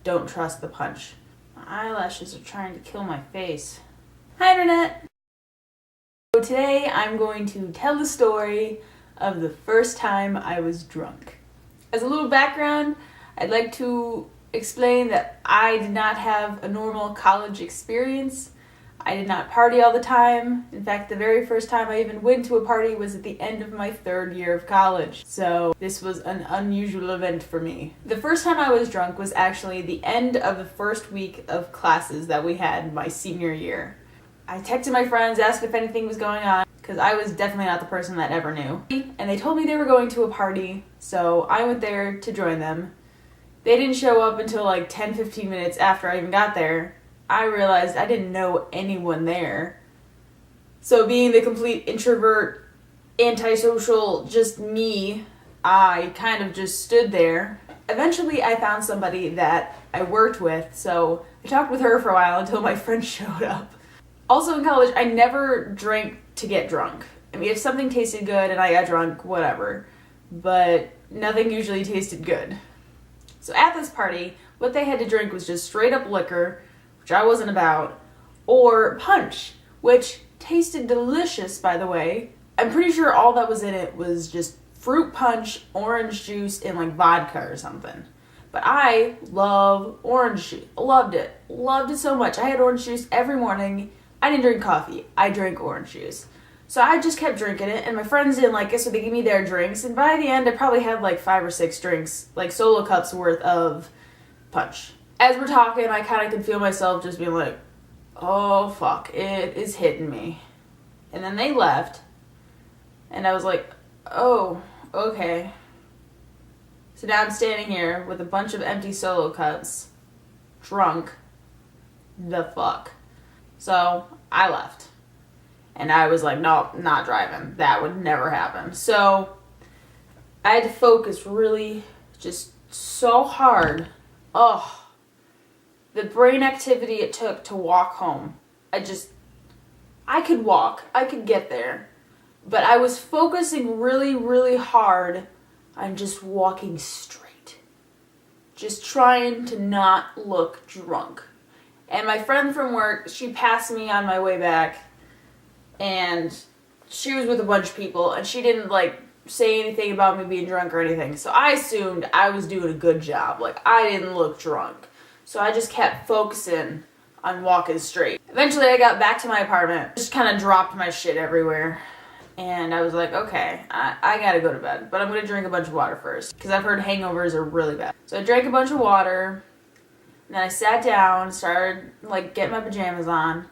don't trust the punch. My eyelashes are trying to kill my face. Hi, Internet! So today I'm going to tell the story of the first time I was drunk. As a little background, I'd like to explain that I did not have a normal college experience. I did not party all the time. In fact, the very first time I even went to a party was at the end of my 3rd year of college. So this was an unusual event for me. The first time I was drunk was actually the end of the first week of classes that we had my senior year. I texted my friends, asked if anything was going on, because I was definitely not the person that ever knew. And they told me they were going to a party, so I went there to join them. They didn't show up until like 10-15 minutes after I even got there. I realized I didn't know anyone there. So being the complete introvert, antisocial, just me, I kind of just stood there. Eventually I found somebody that I worked with, so I talked with her for a while until my friend showed up. Also in college, I never drank to get drunk. I mean, if something tasted good and I got drunk, whatever. But nothing usually tasted good. So at this party, what they had to drink was just straight up liquor, which I wasn't about, or punch, which tasted delicious, by the way. I'm pretty sure all that was in it was just fruit punch, orange juice, and like vodka or something. But I love orange juice. Loved it. Loved it so much. I had orange juice every morning. I didn't drink coffee. I drank orange juice. So I just kept drinking it, and my friends didn't like it, so they gave me their drinks. And by the end, I probably had like 5 or 6 drinks, like solo cups worth of punch. As we're talking, I kind of can feel myself just being like, oh fuck, it is hitting me. And then they left, and I was like, oh, okay. So now I'm standing here with a bunch of empty solo cups, drunk. The fuck. So I left. And I was like, no, not driving. That would never happen. So I had to focus really just so hard. Oh, the brain activity it took to walk home. I could walk. I could get there. But I was focusing really, really hard on just walking straight. Just trying to not look drunk. And my friend from work, she passed me on my way back. And she was with a bunch of people. And she didn't, like, say anything about me being drunk or anything. So I assumed I was doing a good job. Like, I didn't look drunk. So I just kept focusing on walking straight. Eventually I got back to my apartment. Just kind of dropped my shit everywhere. And I was like, okay, I gotta go to bed. But I'm gonna drink a bunch of water first. Because I've heard hangovers are really bad. So I drank a bunch of water. And then I sat down, started like getting my pajamas on.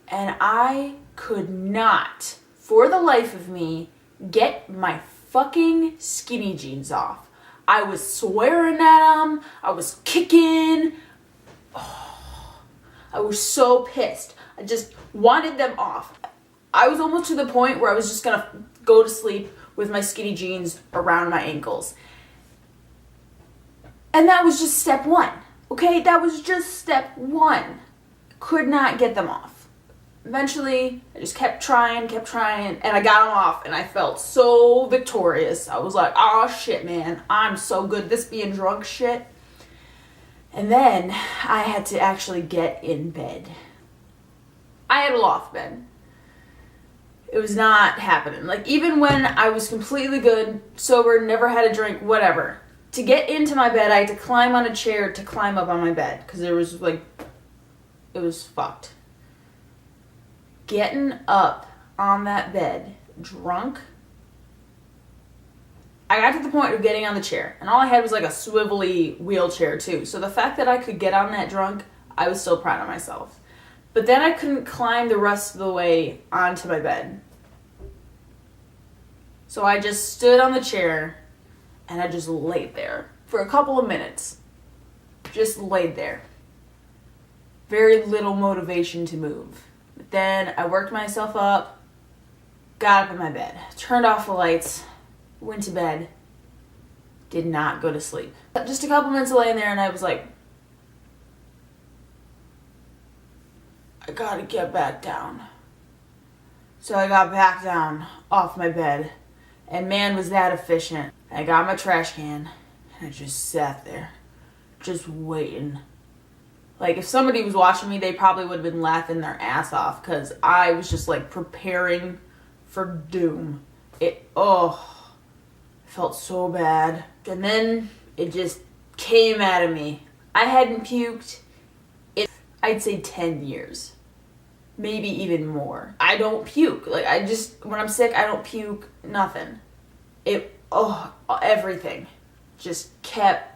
And I could not, for the life of me, get my fucking skinny jeans off. I was swearing at them. I was kicking. Oh, I was so pissed. I just wanted them off. I was almost to the point where I was just gonna go to sleep with my skinny jeans around my ankles. And that was just step 1. Okay, that was just step 1. Could not get them off. Eventually, I just kept trying, and I got them off, and I felt so victorious. I was like, oh shit, man, I'm so good at this being drunk shit. And then I had to actually get in bed. I had a loft bed. It was not happening. Like, even when I was completely good, sober, never had a drink, whatever. To get into my bed, I had to climb on a chair to climb up on my bed. Because there was, like, it was fucked. Getting up on that bed, drunk, I got to the point of getting on the chair. And all I had was, like, a swivelly wheelchair, too. So the fact that I could get on that drunk, I was still proud of myself. But then I couldn't climb the rest of the way onto my bed. So I just stood on the chair and I just laid there for a couple of minutes. Just laid there. Very little motivation to move. But then I worked myself up, got up in my bed, turned off the lights, went to bed, did not go to sleep. Just a couple minutes of laying there and I was like, I gotta get back down. So I got back down off my bed, and man was that efficient. I got my trash can, and I just sat there, just waiting. Like, if somebody was watching me, they probably would have been laughing their ass off because I was just, like, preparing for doom. It felt so bad. And then it just came out of me. I hadn't puked in, I'd say, 10 years. Maybe even more. I don't puke. Like, when I'm sick, I don't puke, nothing. Everything just kept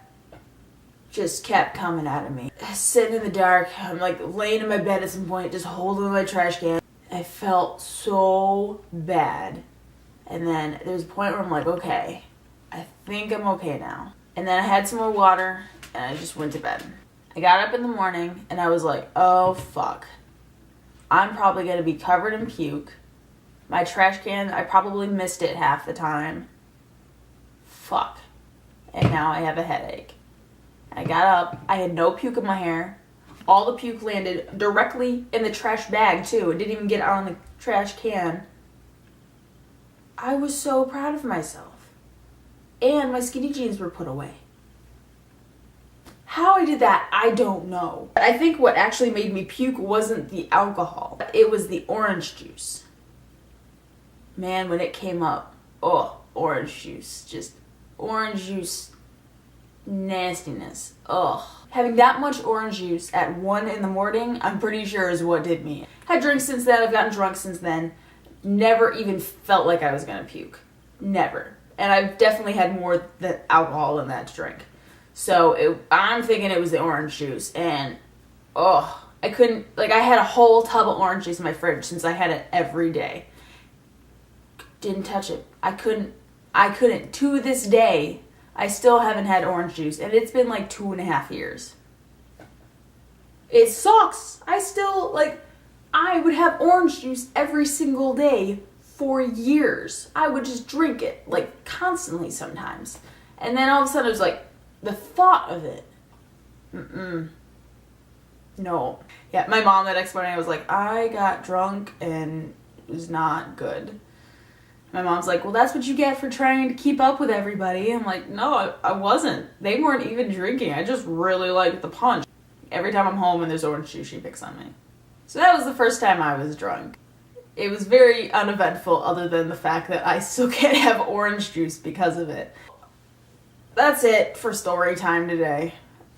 coming out of me. Sitting in the dark, I'm like laying in my bed at some point, just holding my trash can. I felt so bad. And then there's a point where I'm like, okay, I think I'm okay now. And then I had some more water and I just went to bed. I got up in the morning and I was like, oh fuck. I'm probably gonna be covered in puke. My trash can, I probably missed it half the time. Fuck. And now I have a headache. I got up, I had no puke in my hair. All the puke landed directly in the trash bag too. It didn't even get on the trash can. I was so proud of myself. And my skinny jeans were put away. How I did that, I don't know. I think what actually made me puke wasn't the alcohol. It was the orange juice. Man, when it came up, orange juice. Just orange juice nastiness. Having that much orange juice at 1 a.m, I'm pretty sure is what did me. Had drinks since then, I've gotten drunk since then. Never even felt like I was gonna puke. Never. And I've definitely had more than alcohol in that to drink. So I'm thinking it was the orange juice, and I couldn't, like, I had a whole tub of orange juice in my fridge since I had it every day. Didn't touch it. I couldn't. To this day, I still haven't had orange juice, and it's been like 2.5 years. It sucks. I would have orange juice every single day for years. I would just drink it, like, constantly sometimes. And then all of a sudden it was like, the thought of it. No. Yeah, my mom the next morning, I was like, I got drunk and it was not good. My mom's like, well, that's what you get for trying to keep up with everybody. I'm like, no, I wasn't. They weren't even drinking. I just really liked the punch. Every time I'm home and there's orange juice, she picks on me. So that was the first time I was drunk. It was very uneventful other than the fact that I still can't have orange juice because of it. That's it for story time today.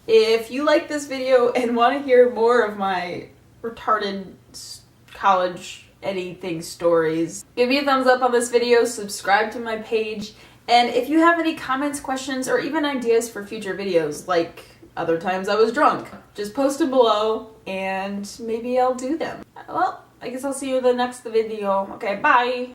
If you like this video and want to hear more of my retarded college anything stories, give me a thumbs up on this video, subscribe to my page, and if you have any comments, questions, or even ideas for future videos, like other times I was drunk, just post them below and maybe I'll do them. Well, I guess I'll see you in the next video. Okay, bye!